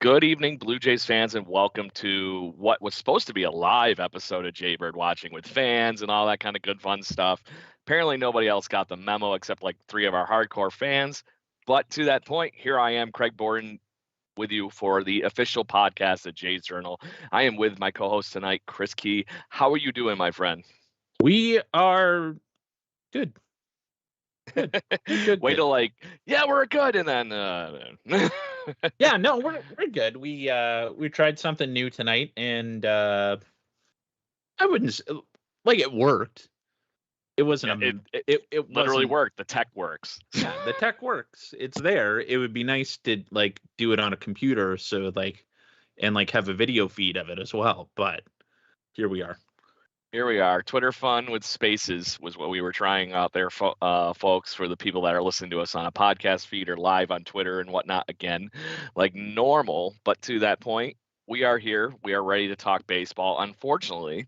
Good evening, Blue Jays fans, and welcome to what was supposed to be a live episode of Jaybird Watching with fans and all that kind of good fun stuff. Apparently, nobody else got the memo except like three of our hardcore fans. But to that point, here I am, Craig Borden, with you for the official podcast of Jays Journal. I am with my co-host tonight, Chris Key. How are you doing, my friend? We are good. Good. Wait till we're good, and then Yeah, no, we're good. We tried something new tonight, and I wouldn't like it worked. It wasn't it literally worked. The tech works. Yeah, the tech works. It's there. It would be nice to do it on a computer, so and have a video feed of it as well. But here we are. Here we are. Twitter fun with spaces was what we were trying out there, folks, for the people that are listening to us on a podcast feed or live on Twitter and whatnot. Again, like normal. But to that point, we are here. We are ready to talk baseball. Unfortunately,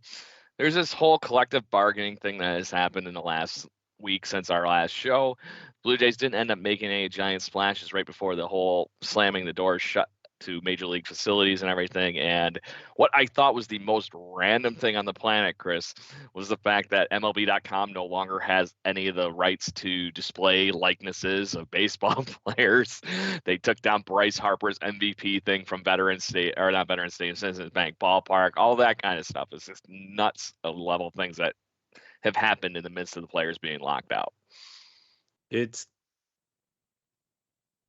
there's this whole collective bargaining thing that has happened in the last week since our last show. Blue Jays didn't end up making any giant splashes right before the whole slamming the doors shut to major league facilities and everything. And what I thought was the most random thing on the planet, Chris, was the fact that MLB.com no longer has any of the rights to display likenesses of baseball players. They took down Bryce Harper's MVP thing from Citizens Bank Ballpark. All that kind of stuff is just nuts of level things that have happened in the midst of the players being locked out.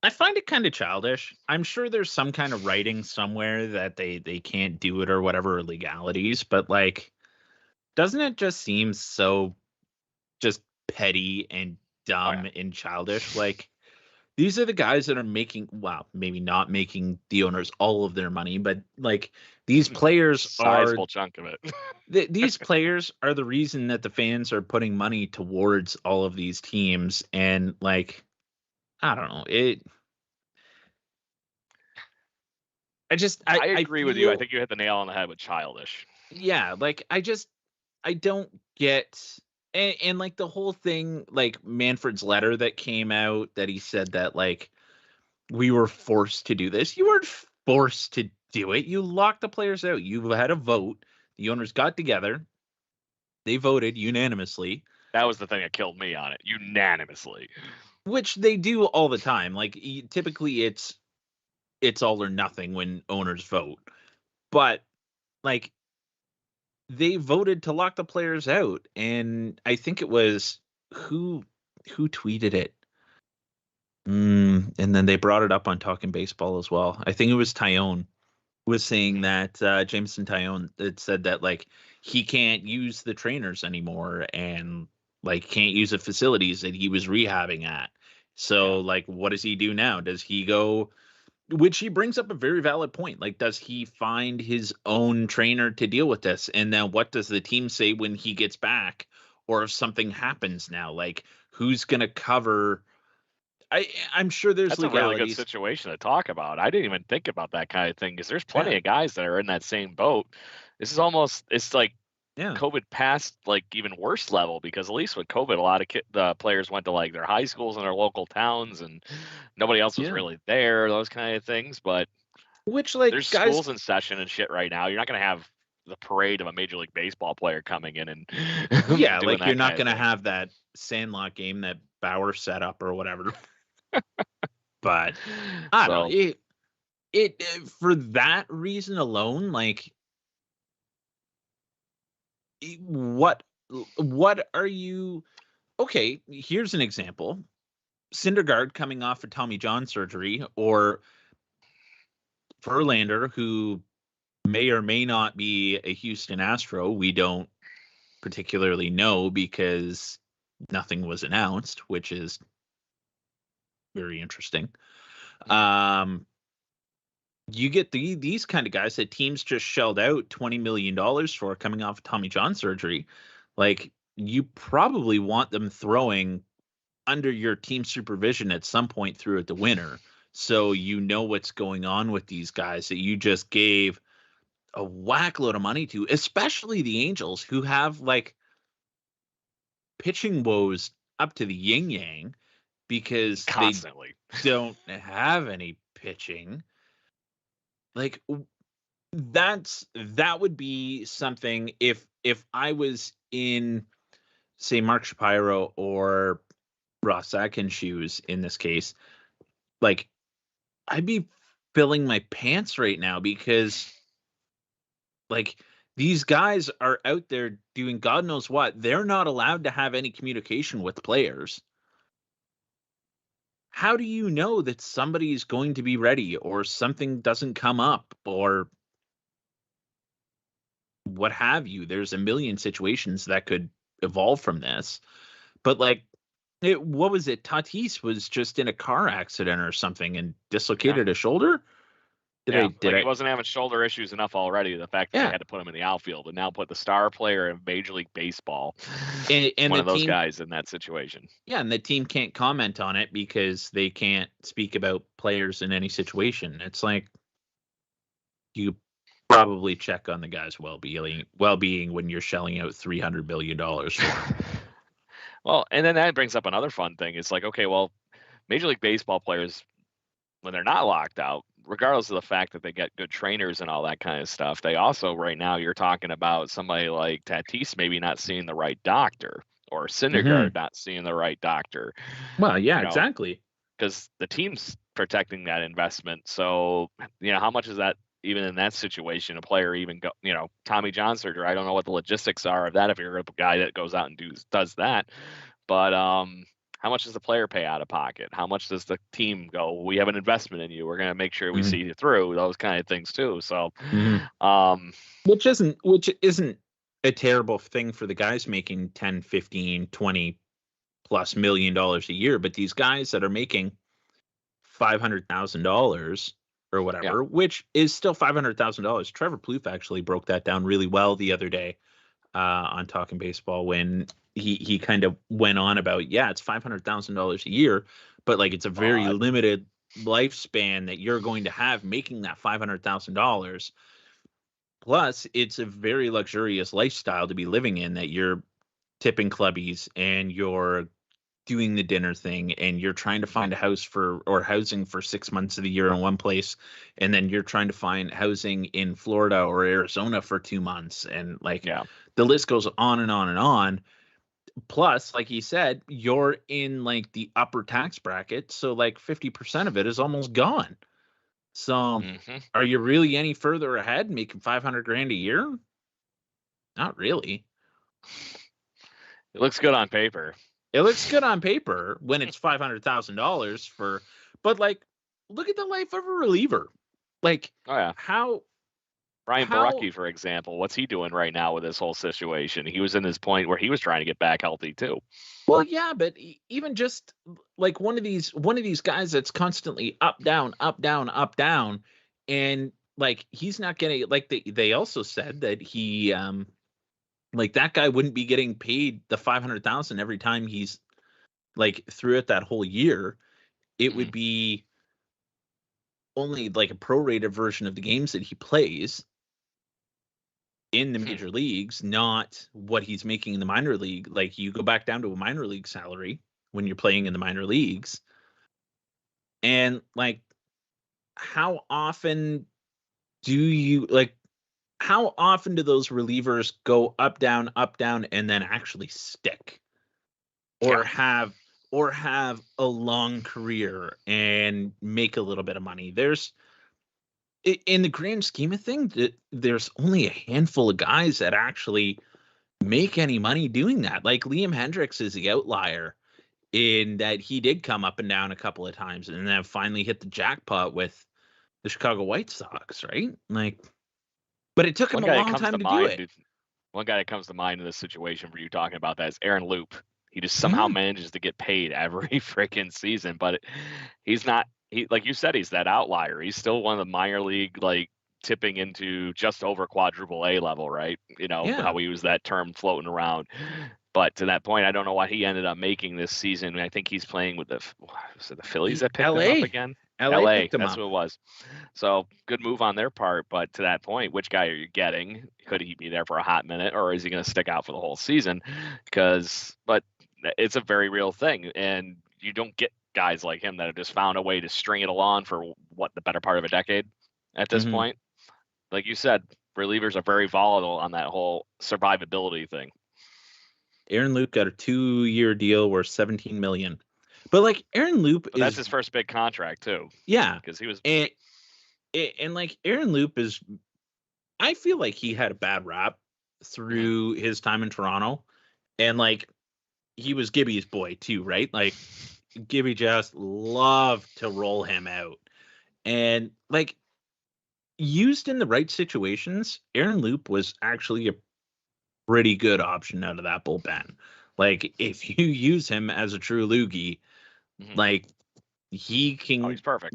I find it kind of childish. I'm sure there's some kind of writing somewhere that they can't do it or whatever legalities, but doesn't it just seem so just petty and dumb and childish? These are the guys that are making, well, maybe not making the owners all of their money, but these players sizable chunk of it. These players are the reason that the fans are putting money towards all of these teams, and I don't know. I agree with you. I think you hit the nail on the head with childish. Yeah, I don't get, and the whole thing, Manfred's letter that came out that he said that we were forced to do this. You weren't forced to do it. You locked the players out. You had a vote. The owners got together. They voted unanimously. That was the thing that killed me on it. Unanimously. Which they do all the time. Typically it's all or nothing when owners vote. But they voted to lock the players out, and I think it was who tweeted it. And then they brought it up on Talking Baseball as well. I think it was Tyone was saying that Jameson Tyone that said that he can't use the trainers anymore and can't use the facilities that he was rehabbing at. So what does he do now? Does he go, which he brings up a very valid point. Does he find his own trainer to deal with this? And then what does the team say when he gets back, or if something happens now? Who's going to cover? I'm sure there's legalities. That's a really good situation to talk about. I didn't even think about that kind of thing because there's plenty of guys that are in that same boat. This is almost, it's like COVID passed even worse level, because at least with COVID, a lot of the players went to their high schools in their local towns and nobody else was really there, those kind of things. But there's schools in session and shit right now. You're not going to have the parade of a Major League Baseball player coming in and you're not going to have that Sandlot game that Bauer set up or whatever. But I don't know. It for that reason alone, what are you? Okay, here's an example. Syndergaard coming off of Tommy John surgery, or Verlander, who may or may not be a Houston Astro. We don't particularly know because nothing was announced, which is very interesting. You get these kind of guys that teams just shelled out $20 million for coming off of Tommy John surgery. You probably want them throwing under your team supervision at some point throughout the winter, so you know what's going on with these guys that you just gave a whack load of money to, especially the Angels, who have pitching woes up to the yin yang because constantly they don't have any pitching. like that would be something if I was in, say, Mark Shapiro or Ross Atkins' shoes in this case, like I'd be filling my pants right now because like these guys are out there doing God knows what. They're not allowed to have any communication with players. How do you know that somebody is going to be ready or something doesn't come up or what have you? There's a million situations that could evolve from this. But like what was it? Tatis was just in a car accident or something and Yeah. dislocated a shoulder. Yeah, Did he I? wasn't having shoulder issues enough already. The fact that they Yeah. had to put him in the outfield and now put the star player in Major League Baseball, And one the of those team, guys in that situation. yeah, and the team can't comment on it because they can't speak about players in any situation. It's like you probably check on the guy's well-being when you're shelling out $300 billion for him. Well, and then that brings up another fun thing. It's like, okay, well, Major League Baseball players, when they're not locked out, regardless of the fact that they get good trainers and all that kind of stuff, they also, right now, you're talking about somebody like Tatis maybe not seeing the right doctor or Mm-hmm. Syndergaard not seeing the right doctor, Well, yeah, you know, exactly. because the team's protecting that investment. So, how much is that even in that situation? A player even go, Tommy John surgery. I don't know what the logistics are of that if you're a guy that goes out and does that, but how much does the player pay out of pocket? How much does the team go? We have an investment in you. We're going to make sure we Mm-hmm. see you through. Those kind of things too. So, Mm-hmm. um, Which isn't a terrible thing for the guys making 10, 15, 20 plus $1 million a year, but these guys that are making $500,000 or yeah, whatever, which is still $500,000. Trevor Plouffe actually broke that down really well the other day on Talking Baseball when he kind of went on about, yeah, it's $500,000 a year, but like it's a very but limited lifespan that you're going to have making that $500,000. Plus, it's a very luxurious lifestyle to be living in that you're tipping clubbies and you're doing the dinner thing and you're trying to find a house for or housing for 6 months of the year in one place, and then you're trying to find housing in Florida or Arizona for 2 months, and like yeah, the list goes on and on and on. Plus, like he said, you're in like the upper tax bracket, so like 50% of it is almost gone. So hmm are you really any further ahead making 500 grand a year? Not really. it looks good on paper. It looks good on paper when it's $500,000 for, but like, look at the life of a reliever. Like, Oh yeah. how, Ryan how, Baracki, for example, what's he doing right now with this whole situation? He was in this point where he was trying to get back healthy too. well, yeah, but even just like one of these guys that's constantly up, down, up, down, up, down. And like, he's not getting, like, they also said that like that guy wouldn't be getting paid the 500,000 every time he's like through it that whole year. It Mhm. would be only like a prorated version of the games that he plays in the Hmm. major leagues, not what he's making in the minor league. Like you go back down to a minor league salary when you're playing in the minor leagues. And like how often do you like how often do those relievers go up down and then actually stick Yeah. or have a long career and make a little bit of money? In the grand scheme of things, there's only a handful of guys that actually make any money doing that. Like Liam Hendricks is the outlier in that he did come up and down a couple of times and then finally hit the jackpot with the Chicago White Sox, right? Like, but it took him One a guy that long comes time to to do mind, it. one guy that comes to mind in this situation for you talking about that is Aaron Loop. He just somehow Mhm. manages to get paid every freaking season, but he's not. He, like you said, he's that outlier. He's still one of the minor league, like tipping into just over quadruple A level, right? Yeah. How we use that term floating around. But to that point, I don't know what he ended up making this season. I think he's playing with was it the Phillies that picked him up LA. again? LA LA, picked him that's up. who it was. So good move on their part. But to that point, which guy are you getting? Could he be there for a hot minute, or is he going to stick out for the whole season? But it's a very real thing, and you don't get guys like him that have just found a way to string it along for what, the better part of a decade. at this Mhm. point. Like you said, relievers are very volatile on that whole survivability thing. Aaron Loup got a 2-year deal worth $17 million. But like Aaron Loup But that's is, his first big contract too, yeah. because he was. And like Aaron Loup is, I feel like he had a bad rap Mhm. through his time in Toronto. And like he was Gibby's boy too, right? Like Gibby just loved to roll him out. And like used in the right situations, Aaron Loup was actually a pretty good option out of that bullpen. Like if you use him as a true loogie, Mhm. like he Oh, he's perfect.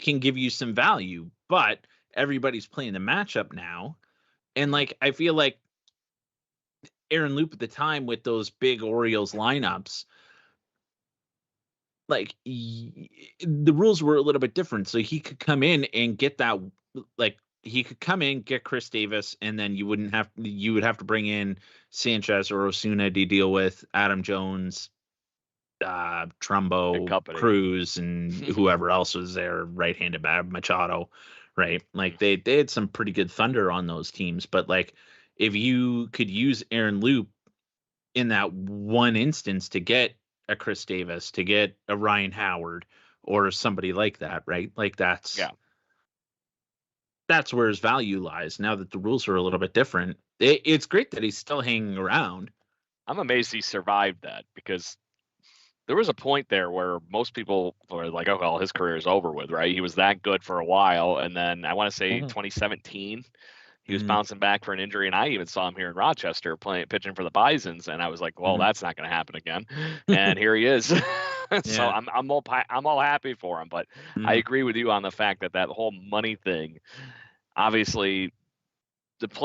can give you some value, but everybody's playing the matchup now. And like I feel like Aaron Loup at the time with those big Orioles lineups, like the rules were a little bit different. So he could come in and get that, like he could come in, get Chris Davis, and then you would have to bring in Sanchez or Osuna to deal with Adam Jones, Big Trumbo, company. Cruz, and whoever else was there, right-handed bat, Machado, right? Like they had some pretty good thunder on those teams, but like if you could use Aaron Loup in that one instance to get a Chris Davis, to get a Ryan Howard, or somebody like that, right? Like Yeah. that's where his value lies. Now that the rules are a little bit different, it's great that he's still hanging around. I'm amazed he survived that, because there was a point there where most people were like, "Oh well, his career is over with," right? He was that good for a while, and then I want to say Mhm. 2017, he was Mhm. bouncing back for an injury, and I even saw him here in Rochester pitching for the Bisons, and I was like, "Well, Mhm. that's not going to happen again," and here he is. So Yeah. I'm all happy for him, but I Mhm. agree with you on the fact that that whole money thing, obviously,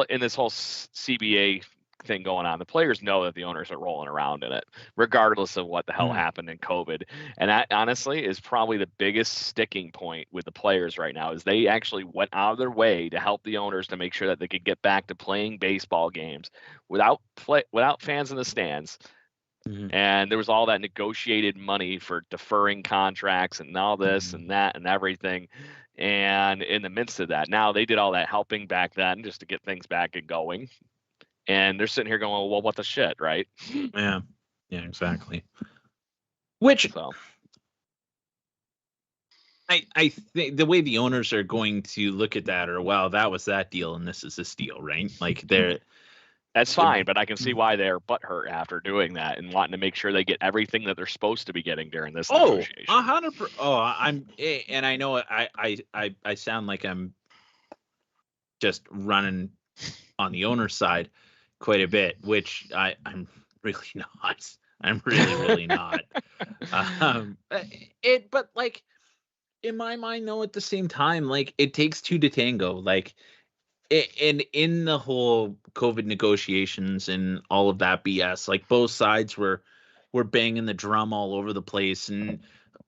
in this whole CBA thing going on, the players know that the owners are rolling around in it, regardless of what the hell Mhm. happened in COVID. And that honestly is probably the biggest sticking point with the players right now, is they actually went out of their way to help the owners to make sure that they could get back to playing baseball games without fans in the stands. Mhm. And there was all that negotiated money for deferring contracts and all this Mhm. and that and everything. And in the midst of that, now they did all that helping back then just to get things back and going. And they're sitting here going, well, what the shit, right? Yeah. Yeah, exactly. Which So I think the way the owners are going to look at that are, well, that was that deal and this is this deal, right? Like they're that's fine, but I can see why they're butthurt after doing that and wanting to make sure they get everything that they're supposed to be getting during this negotiation. 100%. Oh, and I know I sound like I'm just running on the owner's side quite a bit, which I'm really not. I'm really not. Um, but like in my mind, though, at the same time, like it takes two to tango. Like, and in the whole COVID negotiations and all of that BS, like both sides were banging the drum all over the place, and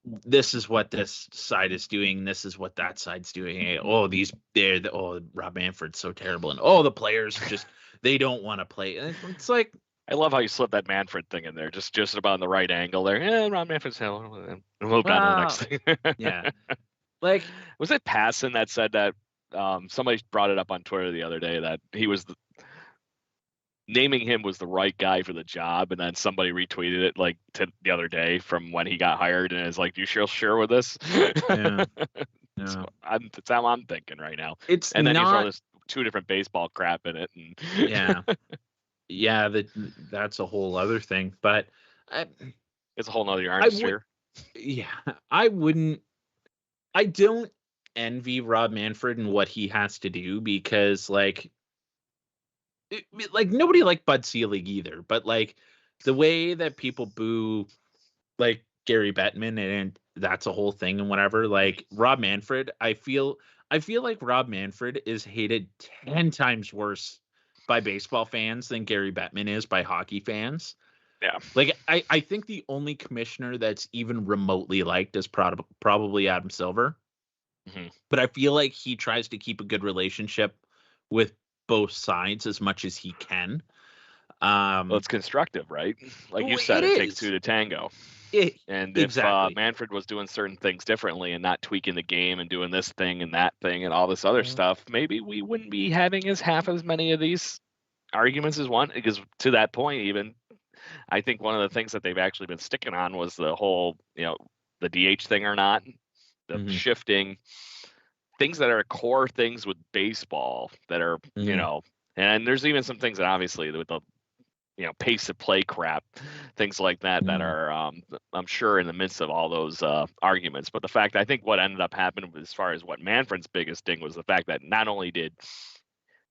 this is what this side is doing, this is what that side's doing. Hey, oh, Rob Manfred's so terrible, and oh, the players just they don't want to play. And it's like, I love how you slipped that Manfred thing in there, just about in the right angle there. Yeah, Ron Manfred's hell, and we'll go on to the next well, thing. yeah, like Was it Passon that said that? Somebody brought it up on Twitter the other day that he was naming him was the right guy for the job, and then somebody retweeted it like the other day from when he got hired, and is like, "You sure with this?" yeah, So yeah, that's how I'm thinking right now. it's And then you throw not, this two different baseball crap in it, yeah, and yeah, that's a whole other thing. But I it's a whole nother I orange would, sphere. yeah, I wouldn't, I don't envy Rob Manfred and what he has to do, because like nobody liked Bud Selig either, but like the way that people boo like Gary Bettman, and that's a whole thing and whatever. Like Rob Manfred, I feel like Rob Manfred is hated 10 times worse by baseball fans than Gary Bettman is by hockey fans. Yeah. Like I think the only commissioner that's even remotely liked is probably Adam Silver, Hmm. but I feel like he tries to keep a good relationship with both sides as much as he can. Well, Um, it's constructive, right? Like you it said, it takes two is. to tango. And if exactly. Manfred was doing certain things differently and not tweaking the game and doing this thing and that thing and all this other stuff, maybe we wouldn't be having half as many of these arguments as one. Because to that point, even I think one of the things that they've actually been sticking on was the whole, the DH thing or not, the shifting things that are core things with baseball that are, and there's even some things that obviously with the pace of play crap, things like that that are I'm sure in the midst of all those arguments. But the fact, I think what ended up happening as far as what Manfred's biggest thing was the fact that not only did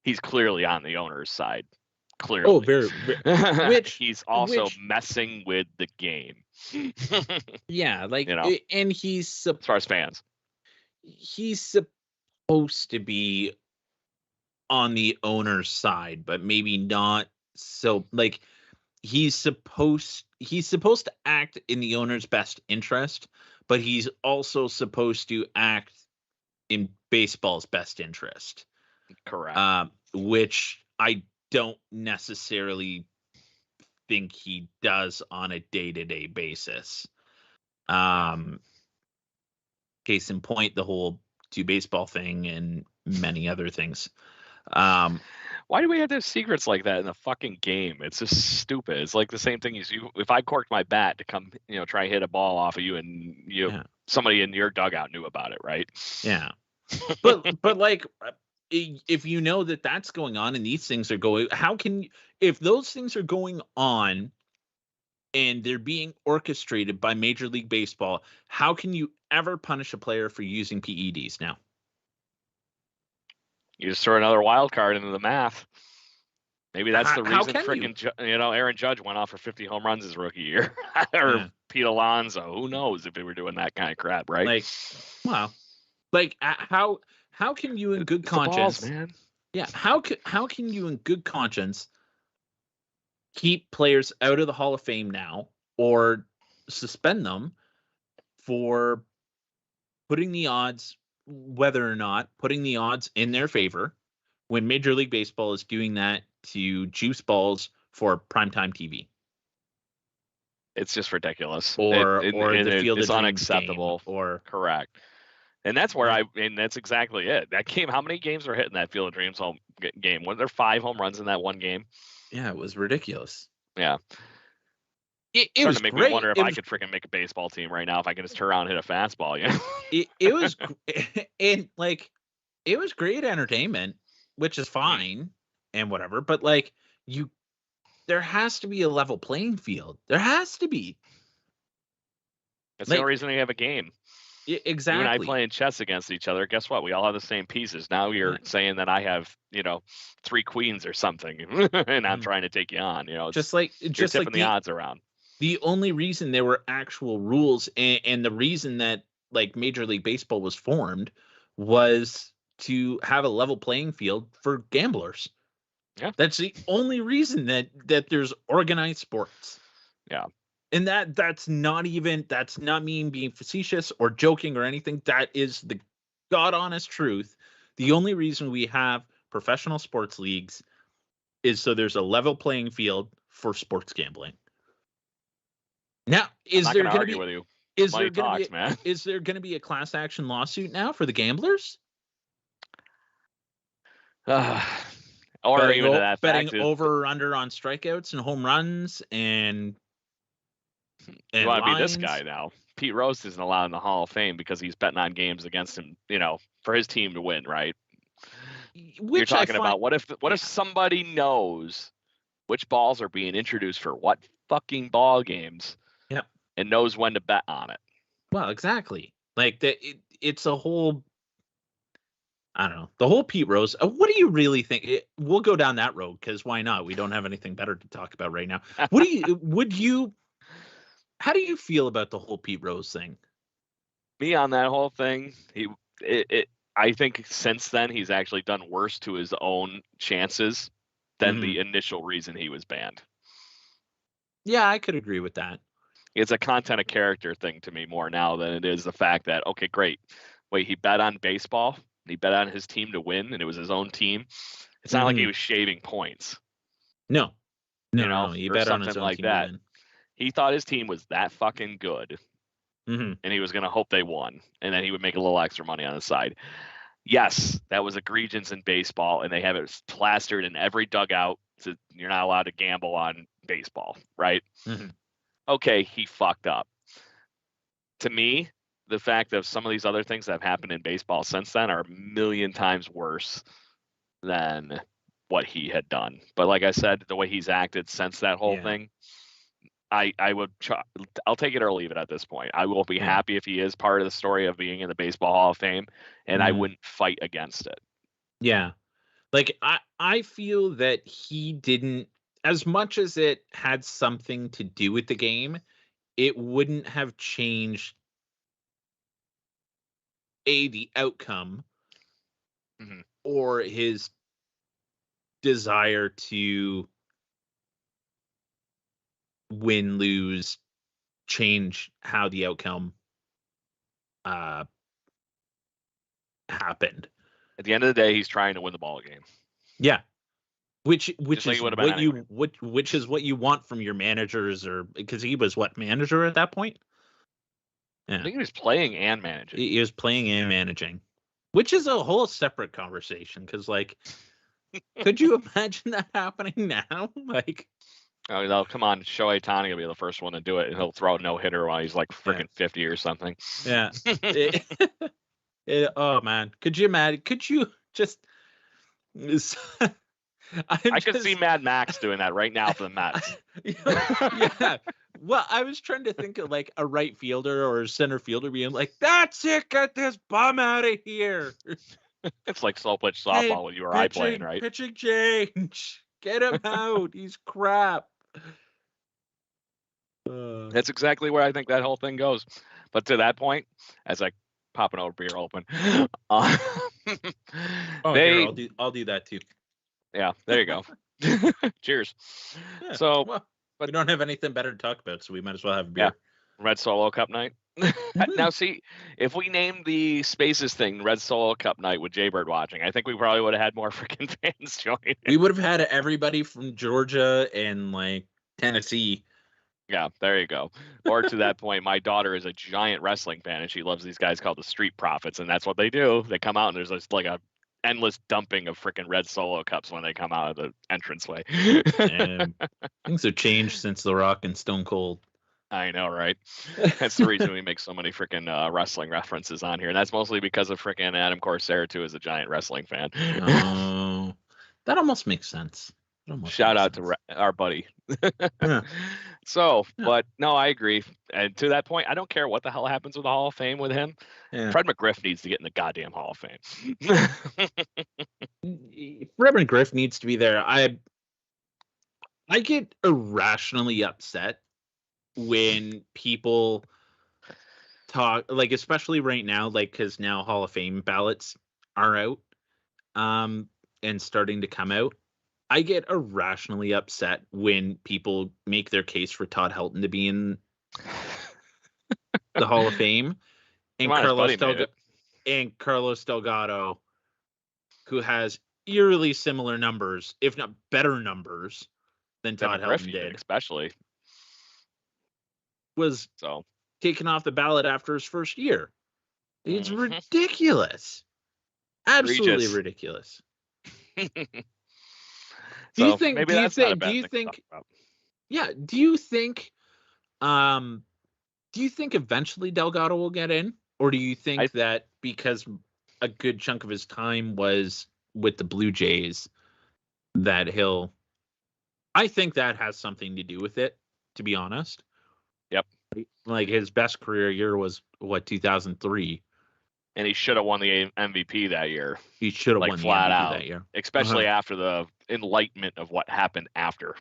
he's clearly on the owner's side, clearly, which he's also messing with the game. Yeah, like and he's as far as fans, he's supposed to be on the owner's side, but maybe not. So like he's supposed to act in the owner's best interest, but he's also supposed to act in baseball's best interest. Correct. Which I don't necessarily think he does on a day-to-day basis. Case in point, the whole to baseball thing and many other things. Why do we have to have secrets like that in the fucking game? It's just stupid. It's like the same thing as if I corked my bat to come, try and hit a ball off of you, and somebody in your dugout knew about it, right? Yeah. but like, if you know that that's going on and these things are going, if those things are going on and they're being orchestrated by Major League Baseball, how can you ever punish a player for using PEDs now? You just throw another wild card into the math. Maybe that's the reason freaking Aaron Judge went off for 50 home runs his rookie year, or Pete Alonso. Who knows if they were doing that kind of crap, right? Like, wow, like how can you in good conscience, balls, man? Yeah, how can you in good conscience keep players out of the Hall of Fame now or suspend them for putting the odds, whether or not putting the odds in their favor, when Major League Baseball is doing that to juice balls for primetime TV? It's just ridiculous. Or the Field of Dreams unacceptable. Game, or correct. And that's where and that's exactly it. That game, how many games were hit in that Field of Dreams home game? Were there 5 home runs in that one game? Yeah, it was ridiculous. Yeah. It was to make great. me wonder if I could freaking make a baseball team right now if I could just turn around and hit a fastball. It was and like it was great entertainment, which is fine and whatever. But like there has to be a level playing field. There has to be. That's the only reason we have a game. Exactly. You and I playing chess against each other. Guess what? We all have the same pieces. Now you're saying that I have, 3 queens or something, and I'm trying to take you on. Just like tipping the odds around. The only reason there were actual rules and the reason that like Major League Baseball was formed was to have a level playing field for gamblers. Yeah. That's the only reason that there's organized sports. Yeah. And that's not me being facetious or joking or anything. That is the God honest truth. The only reason we have professional sports leagues is so there's a level playing field for sports gambling. Now, is there going to be is there going to be a class action lawsuit now for the gamblers? Or betting even that betting over or under on strikeouts and home runs and you want to be this guy now. Pete Rose isn't allowed in the Hall of Fame because he's betting on games against him, for his team to win, right? You're talking about what if somebody knows which balls are being introduced for what fucking ball games? Yep. And knows when to bet on it. Well, exactly. Like it's a whole. I don't know. The whole Pete Rose. What do you really think? We'll go down that road because why not? We don't have anything better to talk about right now. How do you feel about the whole Pete Rose thing? Me on that whole thing, I think since then he's actually done worse to his own chances than the initial reason he was banned. Yeah, I could agree with that. It's a content of character thing to me more now than it is the fact that, okay, great. Wait, he bet on baseball. He bet on his team to win, and it was his own team. It's not like he was shaving points. No. He bet on his own like team that. to win. He thought his team was that fucking good, Mm-hmm. and he was going to hope they won, and then he would make a little extra money on the side. Yes, that was egregious in baseball, and they have it plastered in every dugout. So you're not allowed to gamble on baseball, right? Mm-hmm. Okay, he fucked up. To me, the fact of some of these other things that have happened in baseball since then are a million times worse than what he had done. But like I said, the way he's acted since that whole thing, I would I'll take it or leave it at this point. I will be happy if he is part of the story of being in the Baseball Hall of Fame, and I wouldn't fight against it. Yeah. Like I feel that he didn't, as much as it had something to do with the game, it wouldn't have changed the outcome or his desire to win, lose, change how the outcome happened. At the end of the day, he's trying to win the ball game. Yeah. Which like is what anyway. which is what you want from your managers, or because he was manager at that point? Yeah. I think he was playing and managing. He was playing and managing, which is a whole separate conversation. Because, like, could you imagine that happening now? Like, oh no, come on, Shohei Ohtani will be the first one to do it, and he'll throw a no hitter while he's like freaking 50 or something. Yeah. Oh man, could you imagine? Could you just? I could see Mad Max doing that right now for the Mets. Yeah. Well, I was trying to think of like a right fielder or a center fielder being like, "That's it, get this bum out of here." It's like slow pitch softball when you or I playing, right? Pitching change. Get him out. He's crap. That's exactly where I think that whole thing goes. But to that point, as I pop an old beer open, here, I'll do that too. Yeah, there you go. Cheers. Yeah, so, but we don't have anything better to talk about, so we might as well have a beer. Yeah. Red Solo Cup night. Now, see, if we named the Spaces thing Red Solo Cup night with Jaybird watching, I think we probably would have had more freaking fans join. We would have had everybody from Georgia and like Tennessee. Yeah, there you go. Or to that point, my daughter is a giant wrestling fan, and she loves these guys called the Street Profits, and that's what they do. They come out, and there's just like a endless dumping of freaking red Solo cups when they come out of the entranceway. Things have changed since The Rock and Stone Cold. I know, right? That's the reason we make so many freaking wrestling references on here, and that's mostly because of freaking Adam Corsair too, is a giant wrestling fan. Oh, that almost makes sense. Shout out to our buddy. Yeah. So, yeah. But no, I agree. And to that point, I don't care what the hell happens with the Hall of Fame with him. Yeah. Fred McGriff needs to get in the goddamn Hall of Fame. Fred McGriff needs to be there. I get irrationally upset when people talk, like, especially right now, like, because now Hall of Fame ballots are out and starting to come out. I get irrationally upset when people make their case for Todd Helton to be in the Hall of Fame, and Carlos Delgado, who has eerily similar numbers, if not better numbers, than Todd Helton did, especially, was taken off the ballot after his first year. It's ridiculous, absolutely ridiculous. Do you think eventually Delgado will get in, or do you think that because a good chunk of his time was with the Blue Jays that he'll? I think that has something to do with it, to be honest. Yep. Like, his best career year was 2003. And he should have won the MVP that year. He should have won flat the MVP out that year, especially after the enlightenment of what happened after.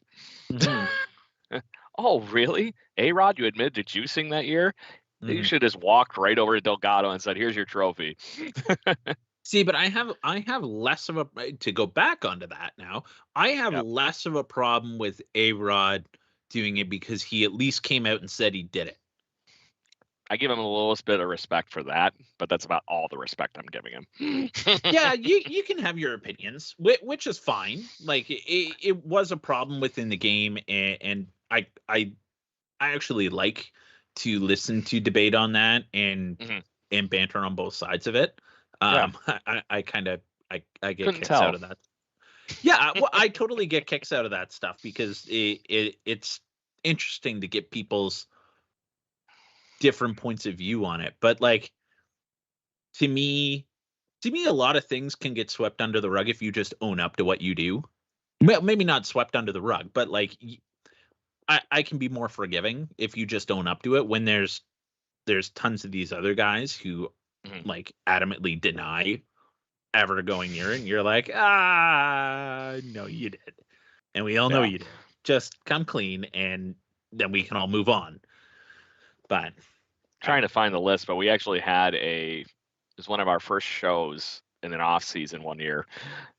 Oh, really? A-Rod, you admitted to juicing that year? You should have just walked right over to Delgado and said, "Here's your trophy." See, but I have less of a, to go back onto that now. I have less of a problem with A-Rod doing it because he at least came out and said he did it. I give him a little bit of respect for that, but that's about all the respect I'm giving him. Yeah, you can have your opinions, which is fine. Like, it was a problem within the game, and I actually like to listen to debate on that and banter on both sides of it. I kind of I get Couldn't kicks tell. out of that. Yeah, well, I totally get kicks out of that stuff because it's interesting to get people's different points of view on it. But like to me, a lot of things can get swept under the rug if you just own up to what you do. Well, maybe not swept under the rug, but like I can be more forgiving if you just own up to it when there's tons of these other guys who like adamantly deny ever going near it, and you're like, no, you did. And we all know you did. Just come clean and then we can all move on. But trying to find the list, but we actually had it was one of our first shows in an off season one year.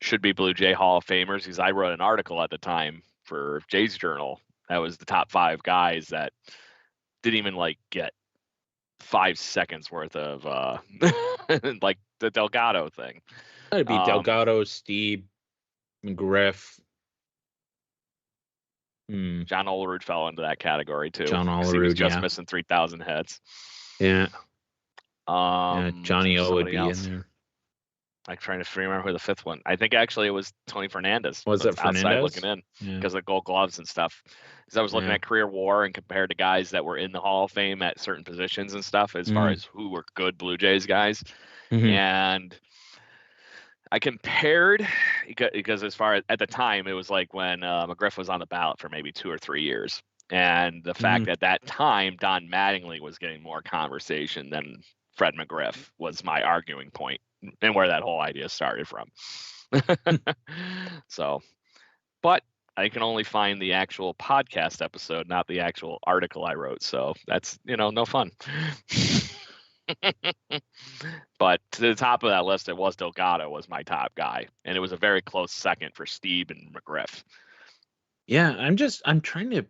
Should be Blue Jay Hall of Famers, because I wrote an article at the time for Jay's Journal. That was the top 5 guys that didn't even like get 5 seconds worth of like the Delgado thing. It'd be Delgado, Steve, McGriff. John Olerud fell into that category too. John Olerud, he was just missing 3,000 heads. Yeah. Johnny O would be in there. I'm trying to remember who the 5th one. I think actually it was Tony Fernandez. Was it Fernandez? Outside looking in because of Gold Gloves and stuff. Because I was looking at career WAR and compared to guys that were in the Hall of Fame at certain positions and stuff, as far as who were good Blue Jays guys. And I compared because as far as at the time, it was like when McGriff was on the ballot for maybe 2 or 3 years. And the fact that that time Don Mattingly was getting more conversation than Fred McGriff was my arguing point, and where that whole idea started from. So, but I can only find the actual podcast episode, not the actual article I wrote. So that's, no fun. But to the top of that list, it was Delgado was my top guy. And it was a very close second for Steve and McGriff. Yeah, I'm trying to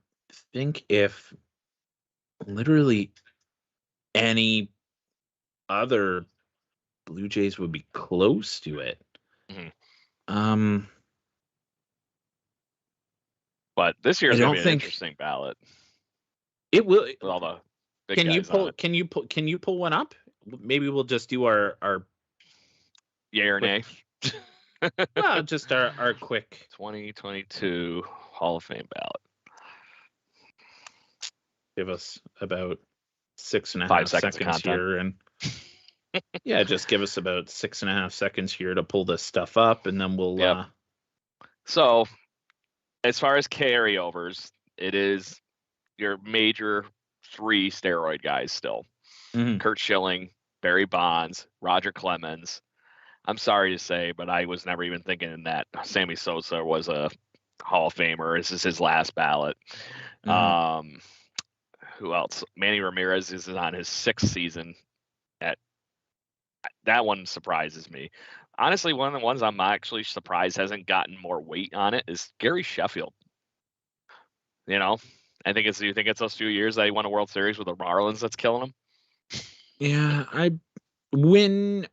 think if literally any other Blue Jays would be close to it. But this year is going to be an interesting ballot. It will. With all the big can you guys pull? on it. Can you pull one up? Maybe we'll just do our yay or nay. Well, just our quick 2022 Hall of Fame ballot. Give us about 6.5 seconds here, and yeah, just give us about 6.5 seconds here to pull this stuff up, and then we'll. So, as far as carryovers, it is your major 3 steroid guys still. Curt Schilling, Barry Bonds, Roger Clemens. I'm sorry to say, but I was never even thinking that Sammy Sosa was a Hall of Famer. This is his last ballot. Who else? Manny Ramirez is on his 6th season. That one surprises me. Honestly, one of the ones I'm actually surprised hasn't gotten more weight on it is Gary Sheffield. I think you think it's those few years that he won a World Series with the Marlins that's killing him. Yeah, when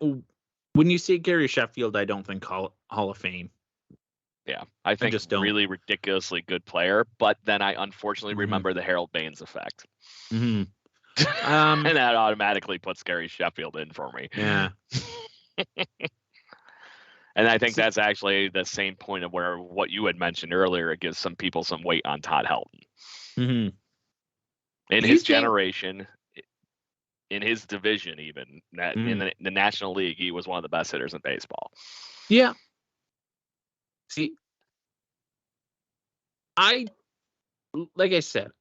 you say Gary Sheffield, I don't think Hall of Fame. Yeah, I think just really ridiculously good player, but then I unfortunately remember the Harold Baines effect. And that automatically puts Gary Sheffield in for me. Yeah. And I think that's actually the same point of where what you had mentioned earlier, it gives some people some weight on Todd Helton. In his generation, in his division, even in the National League, he was one of the best hitters in baseball. Yeah. See, like I said,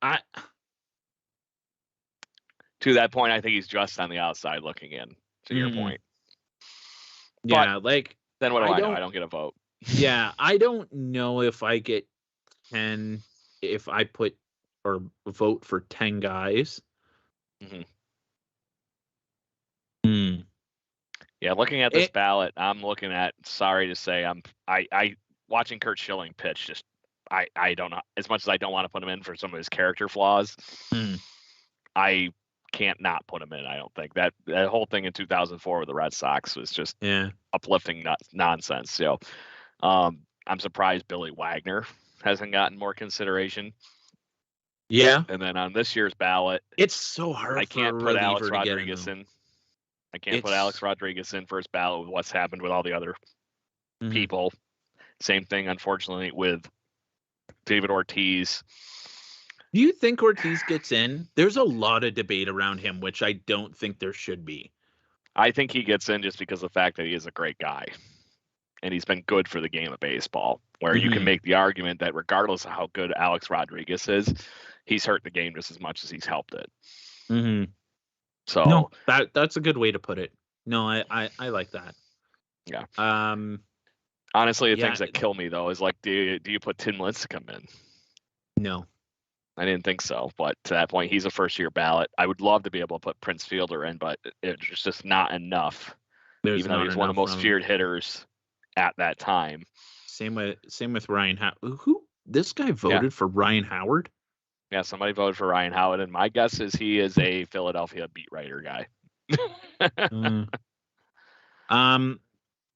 to that point, I think he's just on the outside looking in, to your point. Yeah, but then what do I know? I don't get a vote. Yeah, I don't know if I get 10 if I put or vote for 10 guys. Yeah, looking at this ballot, I'm looking at, sorry to say, I watching Curt Schilling pitch, just I don't know, as much as I don't want to put him in for some of his character flaws, I can't not put him in. I don't think that whole thing in 2004 with the Red Sox was just uplifting nonsense. So I'm surprised Billy Wagner hasn't gotten more consideration. Yeah. And then on this year's ballot, It's so hard I for a can't put Alex reliever to get in, Rodriguez though. in. I can't put Alex Rodriguez in first ballot with what's happened with all the other people. Same thing, unfortunately, with David Ortiz. Do you think Ortiz gets in? There's a lot of debate around him, which I don't think there should be. I think he gets in just because of the fact that he is a great guy. And he's been good for the game of baseball, where you can make the argument that regardless of how good Alex Rodriguez is, he's hurt the game just as much as he's helped it. So no, that's a good way to put it. No, I like that. Yeah. Honestly, the things that kill me though is like, do you put Tim Lincecum in? No. I didn't think so, but to that point, he's a first-year ballot. I would love to be able to put Prince Fielder in, but it's just not enough. Even though he's one of the most feared hitters at that time. Same with Ryan Howard. Who this guy voted for Ryan Howard? Yeah, somebody voted for Ryan Howard, and my guess is he is a Philadelphia beat writer guy.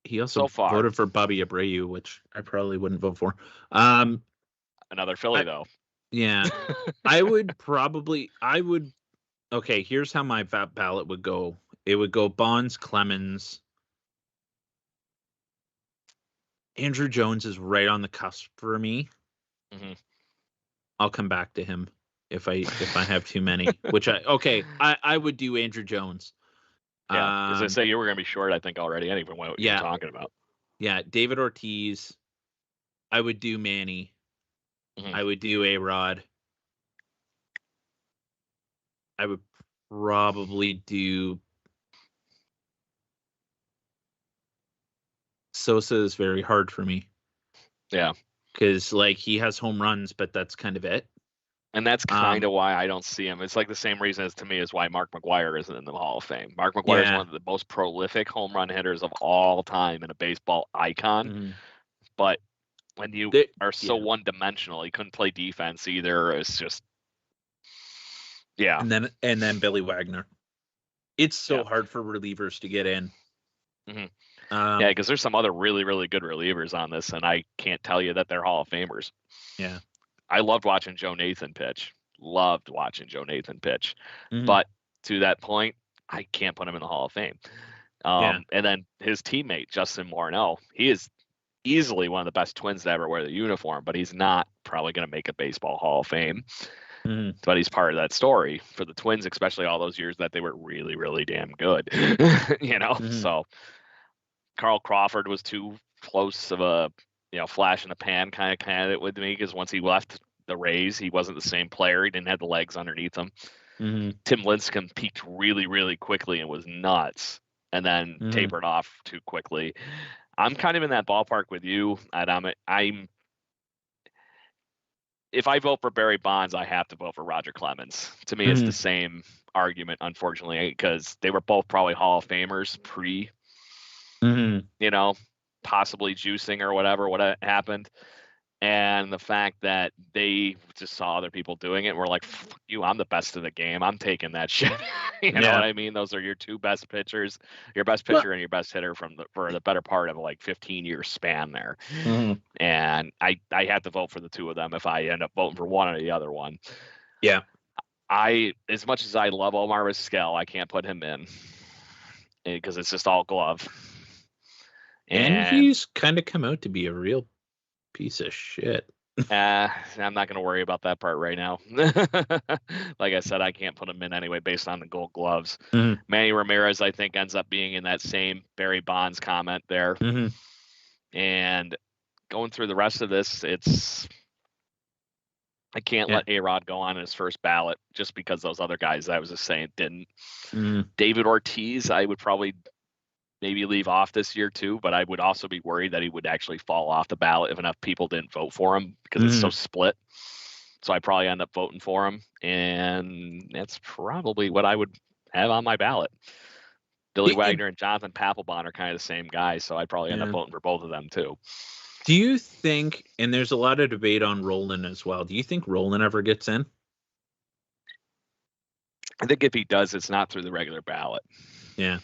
He also voted for Bobby Abreu, which I probably wouldn't vote for. Another Philly though. Yeah. I would. Okay, here's how my ballot would go. It would go Bonds, Clemens. Andrew Jones is right on the cusp for me. I'll come back to him if I have too many. I would do Andrew Jones. Yeah, as I say, you were going to be short, I think, already. Anyway, what you're talking about. Yeah, David Ortiz. I would do Manny. I would do A-Rod. I would probably do Sosa. Is very hard for me. Yeah. Because like he has home runs, but that's kind of it. And that's kind of why I don't see him. It's like the same reason as to me as why Mark McGwire isn't in the Hall of Fame. Mark McGwire is one of the most prolific home run hitters of all time and a baseball icon. But when you are so one-dimensional, he couldn't play defense either. It's just, And then Billy Wagner. It's so hard for relievers to get in. Yeah, because there's some other really, really good relievers on this, and I can't tell you that they're Hall of Famers. Yeah. I loved watching Joe Nathan pitch. But to that point, I can't put him in the Hall of Fame. And then his teammate, Justin Morneau, he is easily one of the best Twins to ever wear the uniform, but he's not probably going to make a baseball Hall of Fame. But he's part of that story for the Twins, especially all those years that they were really, really damn good. So Carl Crawford was too close of a flash in the pan kind of candidate with me, because once he left the Rays, he wasn't the same player. He didn't have the legs underneath him. Tim Lincecum peaked really, really quickly and was nuts, and then tapered off too quickly. I'm kind of in that ballpark with you, and I'm if I vote for Barry Bonds, I have to vote for Roger Clemens. To me, it's the same argument, unfortunately, because they were both probably Hall of Famers possibly juicing or whatever, what happened. And the fact that they just saw other people doing it and were like, "Fuck you, I'm the best of the game. I'm taking that shit." You know what I mean? Those are your two best pitchers, your best pitcher and your best hitter for the better part of like 15-year span there. And I have to vote for the two of them if I end up voting for one or the other one. Yeah. As much as I love Omar Vizquel, I can't put him in because it's just all glove. And he's kind of come out to be a real piece of shit. I'm not going to worry about that part right now. Like I said, I can't put him in anyway based on the Gold Gloves. Manny Ramirez, I think, ends up being in that same Barry Bonds comment there. And going through the rest of this, I can't let A-Rod go on his first ballot just because those other guys I was just saying didn't. David Ortiz, I would probably maybe leave off this year too, but I would also be worried that he would actually fall off the ballot if enough people didn't vote for him, because it's so split. So I probably end up voting for him, and that's probably what I would have on my ballot. Billy Wagner and Jonathan Papelbon are kind of the same guys, so I'd probably end up voting for both of them too. Do you think, and there's a lot of debate on Roland as well, do you think Roland ever gets in? I think if he does, it's not through the regular ballot. Yeah.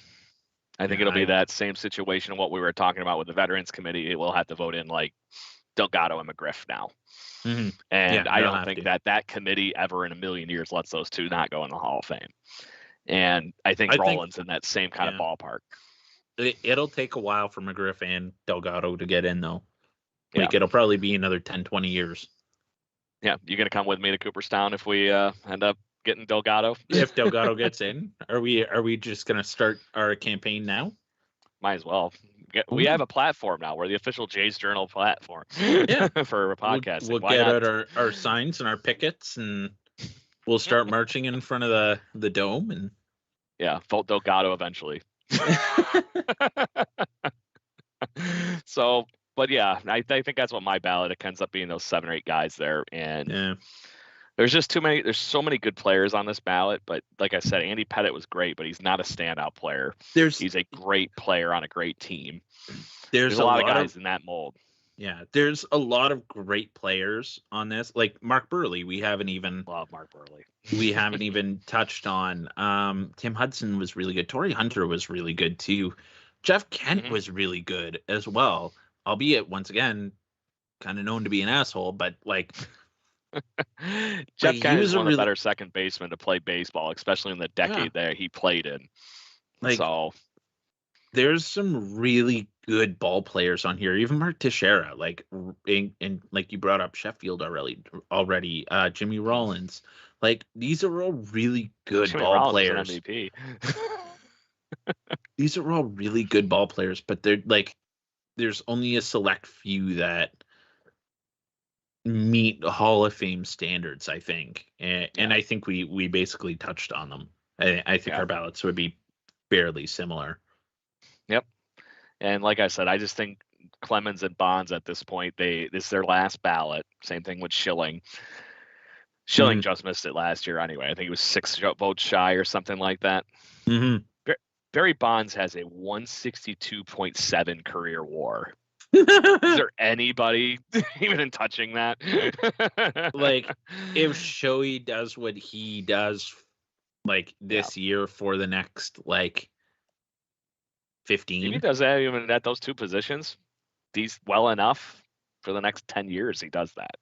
I think it'll be that same situation of what we were talking about with the Veterans Committee. It will have to vote in like Delgado and McGriff now. Mm-hmm. And Yeah, I they'll don't have think to. that committee ever in a million years lets those two not go in the Hall of Fame. And I think I think, Rollins in that same kind of yeah, ballpark. it'll take a while for McGriff and Delgado to get in, though. Yeah. Like, it'll probably be another 10, 20 years. Yeah. You going to come with me to Cooperstown if we end up getting Delgado? If Delgado gets in, are we just going to start our campaign now? Might as well. We have a platform now. We're the official Jay's Journal platform. Yeah. For podcasting. We'll Why get not? out our signs and our pickets, and we'll start marching in front of the dome. And yeah, vote Delgado eventually. So, but yeah, I think that's what my ballot, it ends up being those 7 or 8 guys there. And yeah, there's just too many. There's so many good players on this ballot. But like I said, Andy Pettitte was great, but he's not a standout player. He's a great player on a great team. There's a lot of guys in that mold. Yeah, there's a lot of great players on this. Like Mark Burley, we haven't even love Mark Burley. We haven't even touched on. Tim Hudson was really good. Torrey Hunter was really good too. Jeff Kent was really good as well, albeit once again kind of known to be an asshole, but like Jeff Kent is one of the better second basemen to play baseball, especially in the decade that he played in. Like, so there's some really good ball players on here. Even Mark Teixeira, like, and like you brought up Sheffield already. Jimmy Rollins, like these are all really good ball players. Is an MVP. These are all really good ball players, but they're like, there's only a select few that meet Hall of Fame standards, I think, and I think we basically touched on them. I think our ballots would be fairly similar. Yep. And like I said, I just think Clemens and Bonds at this point, this is their last ballot. Same thing with Schilling. Schilling just missed it last year anyway. I think he was 6 votes shy or something like that. Mm-hmm. Barry Bonds has a 162.7 career WAR. Is there anybody even touching that? Like, if Shohei does what he does, like this year for the next like 15, if he does that even at those 2 positions, he's well enough for the next 10 years. He does that.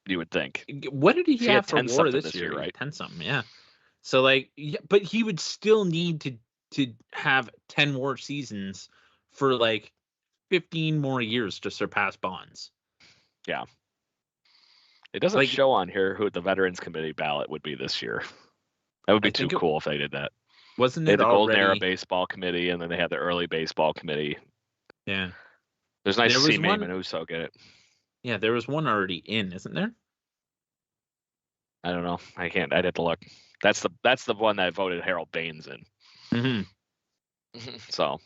You would think. What did he have for WAR this year? Right? 10 something, yeah. So like, but he would still need to have 10 more seasons for like 15 more years to surpass Bonds. Yeah. It doesn't show on here who the Veterans Committee ballot would be this year. That would be too cool if they did that. Wasn't they it had the already... Golden Era Baseball Committee, and then they had the Early Baseball Committee. Yeah. There's nice to see Mayman Uso get it. Yeah, there was one already in, isn't there? I don't know. I'd have to look. That's the one that I voted Harold Baines in. Mm-hmm. So,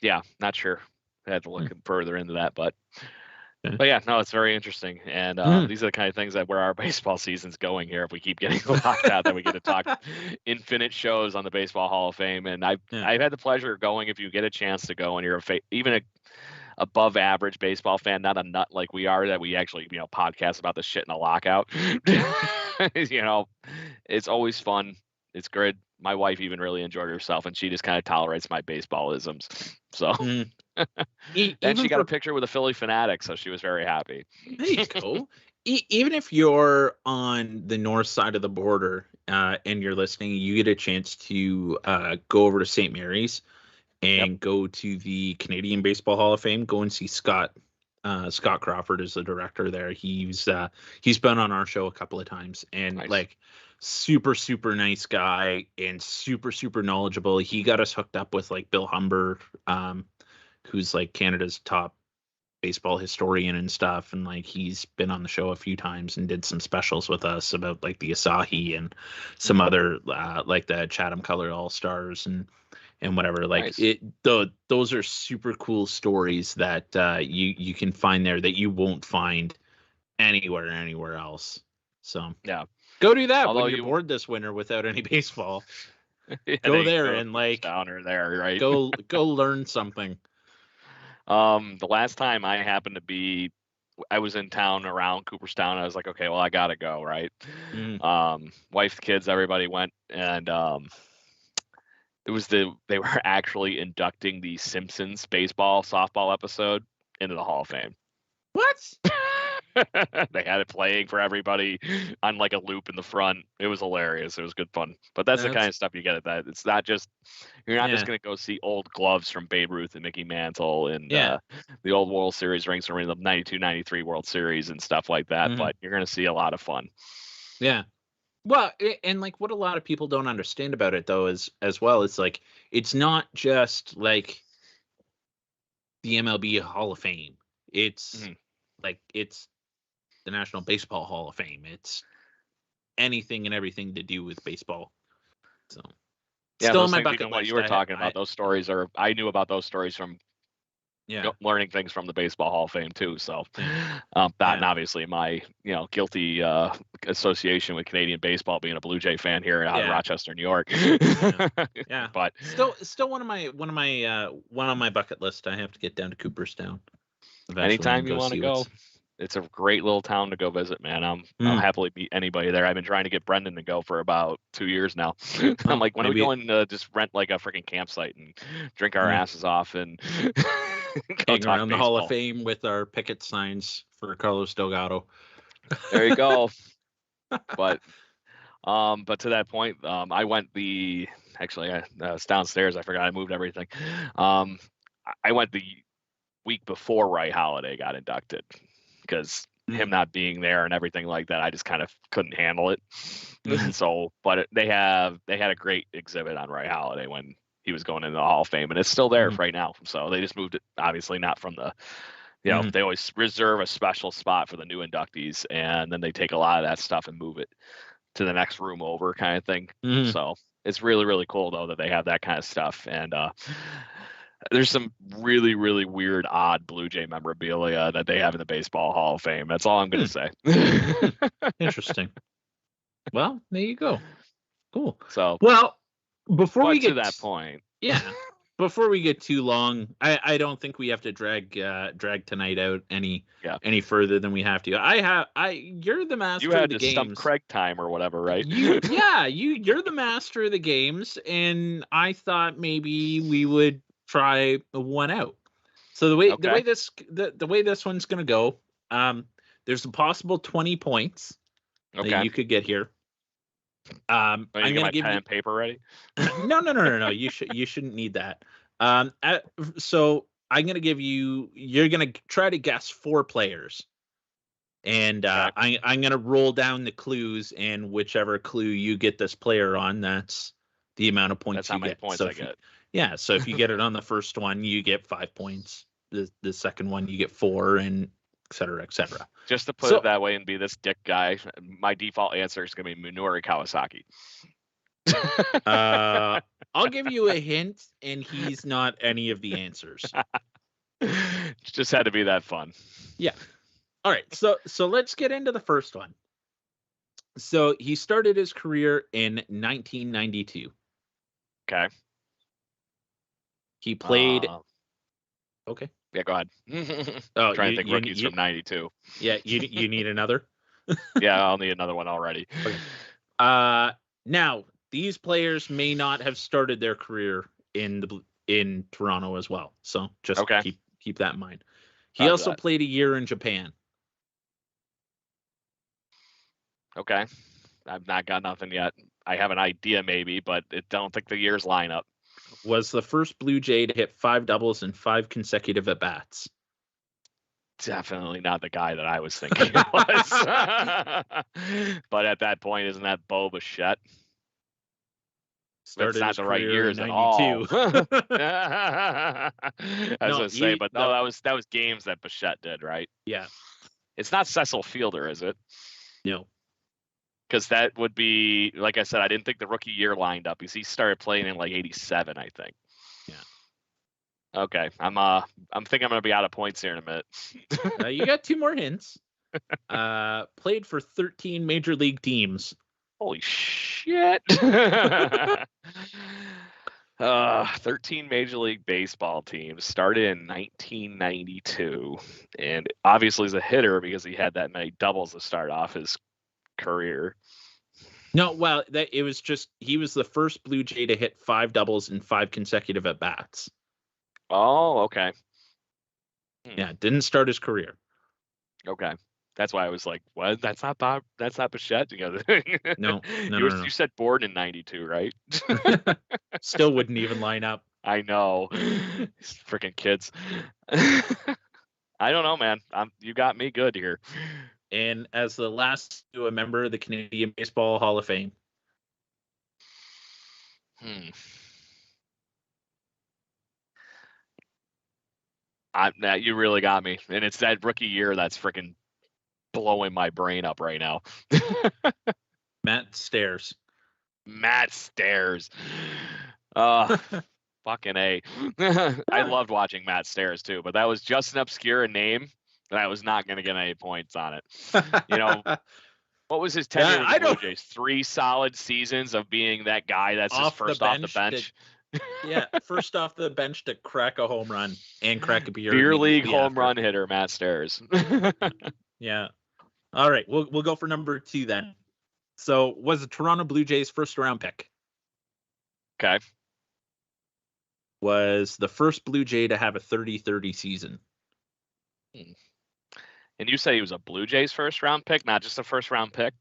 yeah, not sure. I had to look further into that, but yeah, no, it's very interesting. And these are the kind of things that where our baseball season's going here. If we keep getting locked out, that we get to talk infinite shows on the Baseball Hall of Fame. And I've had the pleasure of going. If you get a chance to go and you're even a above average baseball fan, not a nut like we are, that we actually, podcast about the shit in a lockout. It's always fun. It's good. My wife even really enjoyed herself, and she just kind of tolerates my baseballisms. So, and she got a picture with a Philly fanatic, so she was very happy. There you go. Even if you're on the north side of the border and you're listening, you get a chance to go over to St. Mary's and go to the Canadian Baseball Hall of Fame. Go and see Scott. Scott Crawford is the director there. He's been on our show a couple of times, and like super, super nice guy and super, super knowledgeable. He got us hooked up with like Bill Humber, who's like Canada's top baseball historian and stuff. And like, he's been on the show a few times and did some specials with us about like the Asahi and some other, like the Chatham Color All-Stars and whatever. Like those are super cool stories that you can find there that you won't find anywhere else. So yeah, go do that. Although when you're bored this winter without any baseball. Go there and like downer there, right? Go learn something. The last time I was in town around Cooperstown. I was like, okay, well, I gotta go, right? Wife, kids, everybody went, and they were actually inducting the Simpsons baseball softball episode into the Hall of Fame. What? They had it playing for everybody on like a loop in the front. It was hilarious. It was good fun. But that's the kind of stuff you get at that. It's not just you're not just going to go see old gloves from Babe Ruth and Mickey Mantle and the old World Series rings from the 92-93 World Series and stuff like that. But you're going to see a lot of fun. Yeah. Well, and like what a lot of people don't understand about it though is as well, it's like it's not just like the MLB Hall of Fame. It's like it's the National Baseball Hall of Fame. It's anything and everything to do with baseball. So still in my bucket list. What you were talking about, those stories I knew about those stories from learning things from the Baseball Hall of Fame too. So and obviously my guilty association with Canadian baseball, being a Blue Jay fan here out of Rochester, New York. But still one of my bucket list. I have to get down to Cooperstown. Anytime you want to go. It's a great little town to go visit, man. I'll happily meet anybody there. I've been trying to get Brendan to go for about 2 years now. I'm like, when are we going to just rent like a freaking campsite and drink our asses off and hang around the Hall of Fame with our picket signs for Carlos Delgado? There you go. But to that point, I went it's downstairs. I forgot I moved everything. I went the week before Ray Halladay got inducted. Because him not being there and everything like that, I just kind of couldn't handle it. So, but they had a great exhibit on Ray Halladay when he was going into the Hall of Fame, and it's still there right now. So they just moved it, obviously not from the, they always reserve a special spot for the new inductees, and then they take a lot of that stuff and move it to the next room over, kind of thing. So it's really, really cool though that they have that kind of stuff. And there's some really, really weird, odd Blue Jay memorabilia that they have in the Baseball Hall of Fame. That's all I'm going to say. Interesting. Well, there you go. Cool. So, before we get to that point, before we get too long, I don't think we have to drag tonight out any further than we have to. You're the master of the games. You had to stump Craig time or whatever, right? You're the master of the games, and I thought maybe we would try one out. So the way this one's gonna go, there's a possible 20 points that you could get here. I'm gonna give pen and paper ready. No. You shouldn't need that. So I'm gonna give you. You're gonna try to guess 4 players, and I'm gonna roll down the clues, and whichever clue you get this player on, that's the amount of points you get. That's how many points I get. Yeah, so if you get it on the first one, you get 5 points. The second one, you get 4, and et cetera, et cetera. Just to put it that way and be this dick guy, my default answer is going to be Minoru Kawasaki. I'll give you a hint, and he's not any of the answers. Just had to be that fun. Yeah. All right, so let's get into the first one. So he started his career in 1992. Okay. He played. Okay. Yeah, go ahead. Trying to think rookies from 92. Yeah, you need another? Yeah, I'll need another one already. Okay. Now, these players may not have started their career in Toronto as well. So just keep that in mind. He also played a year in Japan. Okay. I've not got nothing yet. I have an idea maybe, but I don't think the years line up. Was the first Blue Jay to hit 5 doubles in 5 consecutive at-bats. Definitely not the guy that I was thinking it was. But at that point, isn't that Bo Bichette? That's not the right years at all. I was going to say, but no, that was games that Bichette did, right? Yeah. It's not Cecil Fielder, is it? No. Because that would be, like I said, I didn't think the rookie year lined up because he started playing in like 87, I think. Yeah. Okay. I'm thinking I'm gonna be out of points here in a minute. You got 2 more hints. Played for 13 major league teams. Holy shit. 13 Major League Baseball teams, started in 1992, and obviously he's a hitter because he had that many doubles to start off his career. No, well, it was just he was the first Blue Jay to hit 5 doubles in 5 consecutive at bats. Oh, okay. Yeah, didn't start his career. Okay. That's why I was like, what? That's not Bob. That's not Bichette. No. You said born in 92, right? Still wouldn't even line up. I know. These freaking kids. I don't know, man. You got me good here. And as the last to a member of the Canadian Baseball Hall of Fame. You really got me. And it's that rookie year that's freaking blowing my brain up right now. Matt Stairs. Matt Stairs. Fucking A. I loved watching Matt Stairs too, but that was just an obscure name that I was not going to get any points on it. What was his tenure with the Blue Jays? 3 solid seasons of being that guy that's just first off the bench. First off the bench to crack a home run and crack a beer. Beer league home run hitter, Matt Stairs. Yeah. All right, we'll go for number 2 then. So, was the Toronto Blue Jays first round pick? Okay. Was the first Blue Jay to have a 30-30 season. And you say he was a Blue Jays first round pick, not just a first round pick?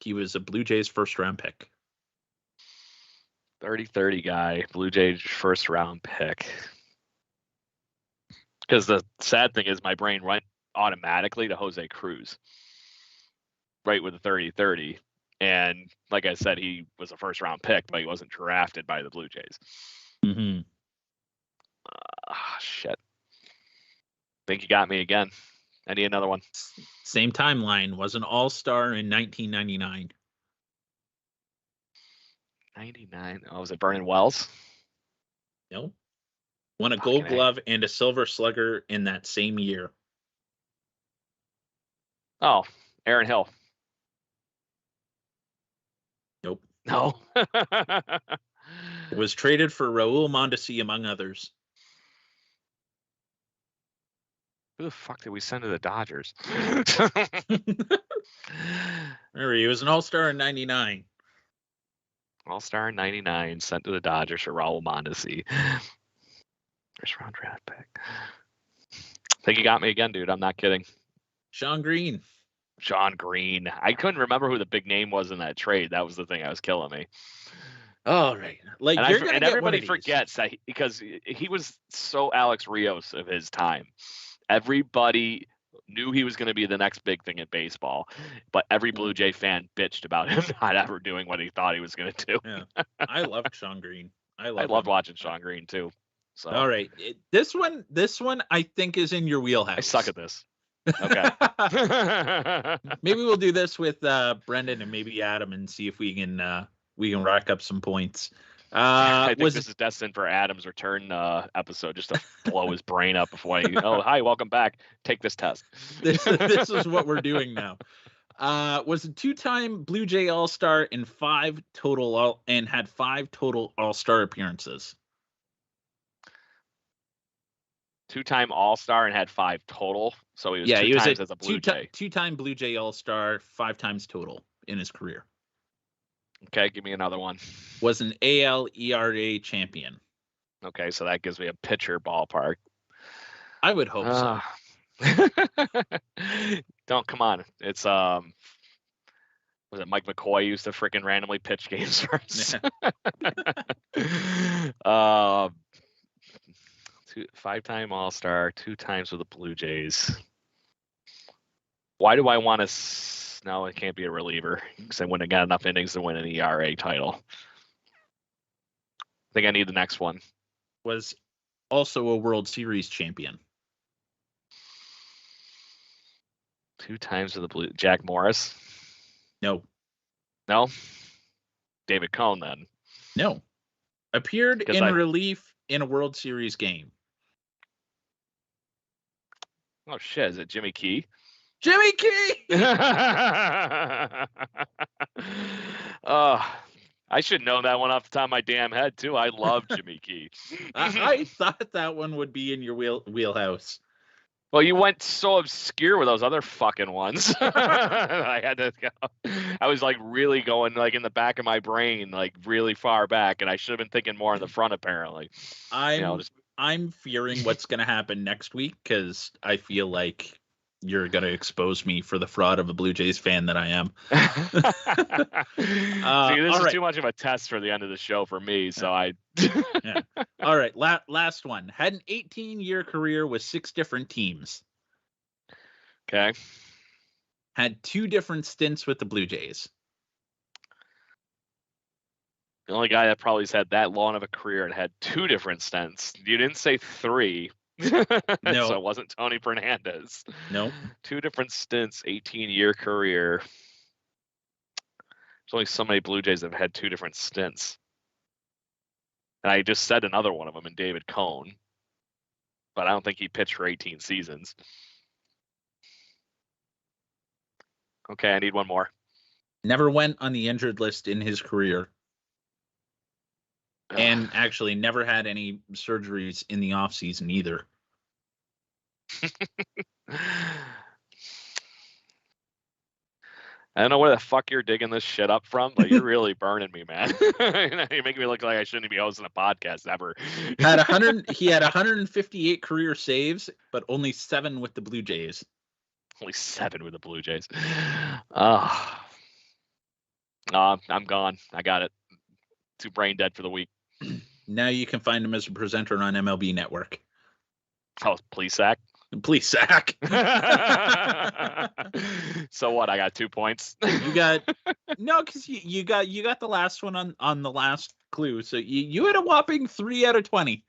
He was a Blue Jays first round pick. 30-30 guy, Blue Jays first round pick. Because the sad thing is my brain went automatically to Jose Cruz. Right with the 30-30. And like I said, he was a first round pick, but he wasn't drafted by the Blue Jays. Mm-hmm. Shit. Think you got me again. I need another one. Same timeline. Was an all-star in 1999. 99. Oh, was it Vernon Wells? No. Won a Gold Glove and a Silver Slugger in that same year. Oh, Aaron Hill. Nope. No. Was traded for Raul Mondesi, among others. Who the fuck did we send to the Dodgers? Remember, he was an all-star in 99. All-star in 99, sent to the Dodgers for Raul Mondesi. First round draft pick. I think you got me again, dude. I'm not kidding. Sean Green. Sean Green. I couldn't remember who the big name was in that trade. That was the thing that was killing me. All right. Like, and everybody forgets that because he was so Alex Rios of his time. Everybody knew he was going to be the next big thing in baseball, but every Blue Jay fan bitched about him not ever doing what he thought he was going to do. Yeah. I loved Sean Green. I loved watching Sean Green too. So all right, this one I think is in your wheelhouse. I suck at this. Okay. Maybe we'll do this with Brendan and maybe Adam and see if we can rack up some points. I think this is destined for Adam's return episode, just to blow his brain up before hi, welcome back. Take this test. This is what we're doing now. Was a 2-time Blue Jay All-Star and had 5 total All-Star appearances. 2-time All-Star and had 5 total. So he was he was times as a Blue Jay. 2-time Blue Jay All-Star, 5 times total in his career. Okay, give me another one. Was an AL ERA champion. Okay, so that gives me a pitcher ballpark. I would hope so. Don't come on. It's was it Mike McCoy used to freaking randomly pitch games for us? 5-time All-Star, 2 times with the Blue Jays. Why do I want to? No, it can't be a reliever because I wouldn't have got enough innings to win an ERA title. I think I need the next one. Was also a World Series champion. 2 times with the Blue. Jack Morris? No. No? David Cohn then? No. Appeared in relief in a World Series game. Oh shit! Is it Jimmy Key? Jimmy Key! I should know that one off the top of my damn head too. I love Jimmy Key. I thought that one would be in your wheelhouse. Well, you went so obscure with those other fucking ones. I had to go. I was like really going like in the back of my brain, like really far back, and I should have been thinking more in the front. Apparently, I'm I'm fearing what's going to happen next week because I feel like you're going to expose me for the fraud of a Blue Jays fan that I am. See, this is right. too much of a test for the end of the show for me, so yeah. All right, last one. Had an 18-year career with 6 different teams. Okay. Had 2 different stints with the Blue Jays. The only guy that probably has had that long of a career and had 2 different stints. You didn't say 3. No. So it wasn't Tony Fernandez. No. 2 different stints, 18-year career. There's only so many Blue Jays that have had 2 different stints. And I just said another one of them in David Cone. But I don't think he pitched for 18 seasons. Okay, I need one more. Never went on the injured list in his career. And actually never had any surgeries in the offseason either. I don't know where the fuck you're digging this shit up from, but you're really burning me, man. You're making me look like I shouldn't be hosting a podcast ever. He had 158 career saves, but only 7 with the Blue Jays. Only 7 with the Blue Jays. I'm gone. I got it. Too brain dead for the week. Now you can find him as a presenter on MLB Network. Oh, please sack. Please sack. So what? I got 2 points. You got because you got the last one on the last clue. So you had a whopping 3 out of 20.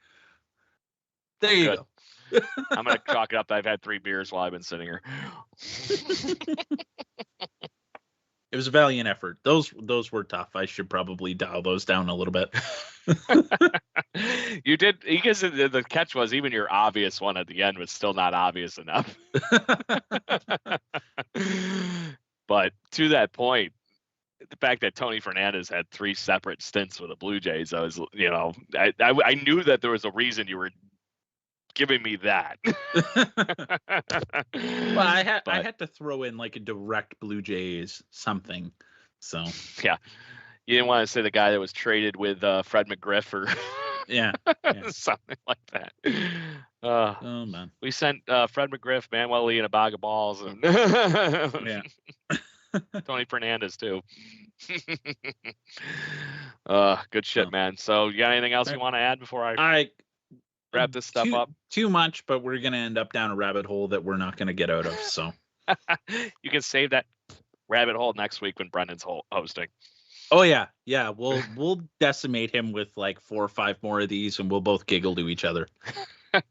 There you go. I'm gonna chalk it up that I've had 3 beers while I've been sitting here. It was a valiant effort. Those were tough. I should probably dial those down a little bit. You did, because the catch was even your obvious one at the end was still not obvious enough. But to that point, the fact that Tony Fernandez had 3 separate stints with the Blue Jays, I was, I knew that there was a reason you were giving me that. Well, I had to throw in like a direct Blue Jays something. So yeah, you didn't want to say the guy that was traded with Fred McGriff or yeah. something like that. Oh man, we sent Fred McGriff, Manuel Lee, and a bag of balls, and yeah, Tony Fernandez too. Good shit, man. So you got anything else you want to add before I wrap this stuff up? Too much, but we're gonna end up down a rabbit hole that we're not gonna get out of. So you can save that rabbit hole next week when Brendan's hosting. Oh yeah, we'll decimate him with like 4 or 5 more of these, and we'll both giggle to each other.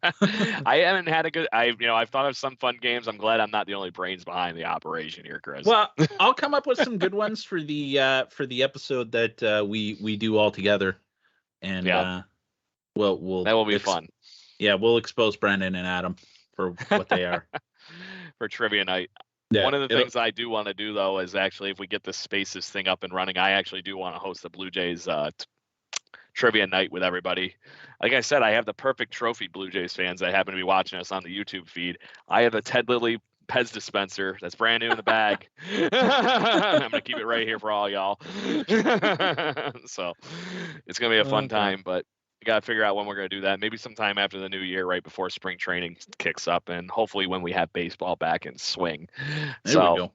I haven't had a good. I've thought of some fun games. I'm glad I'm not the only brains behind the operation here, Chris. Well, I'll come up with some good ones for the episode that we do all together, and we'll that will be fun. Yeah, we'll expose Brandon and Adam for what they are for trivia night. Yeah, one of the things I do want to do though is actually, if we get the Spaces thing up and running, I actually do want to host the Blue Jays trivia night with everybody. Like I said, I have the perfect trophy, Blue Jays fans that happen to be watching us on the YouTube feed. I have a Ted Lilly Pez dispenser that's brand new in the bag. I'm gonna keep it right here for all y'all. So it's gonna be a fun time, but we gotta figure out when we're gonna do that. Maybe sometime after the new year, right before spring training kicks up, and hopefully when we have baseball back in swing. There we go.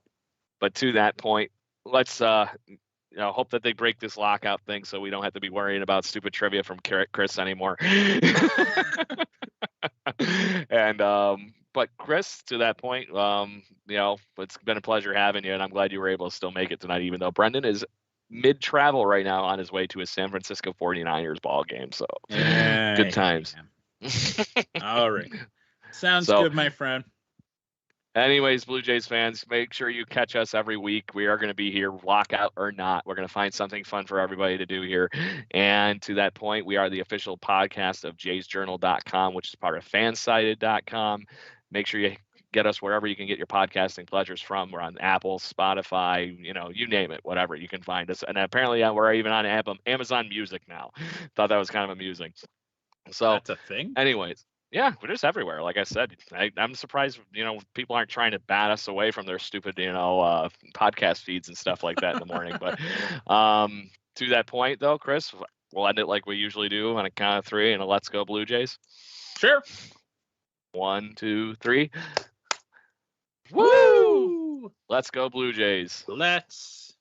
But to that point, let's hope that they break this lockout thing so we don't have to be worrying about stupid trivia from Chris anymore. And but Chris, to that point, it's been a pleasure having you, and I'm glad you were able to still make it tonight, even though Brendan is mid-travel right now on his way to a San Francisco 49ers ball game. So good times. All right. Sounds good, my friend. Anyways, Blue Jays fans, make sure you catch us every week. We are going to be here, lockout or not. We're going to find something fun for everybody to do here. And to that point, we are the official podcast of jaysjournal.com, which is part of fansided.com. Make sure you get us wherever you can get your podcasting pleasures from. We're on Apple, Spotify, you name it, whatever. You can find us. And apparently we're even on Amazon Music now. Thought that was kind of amusing. So that's a thing? Anyways. Yeah, we're just everywhere. Like I said, I'm surprised, people aren't trying to bat us away from their stupid, podcast feeds and stuff like that in the morning. But to that point, though, Chris, We'll end it like we usually do on a count of 3 and a let's go Blue Jays. Sure. 1, 2, 3. Woo! Let's go Blue Jays. Let's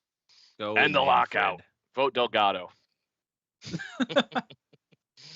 go. End the Manfred. lockout. Vote Delgado.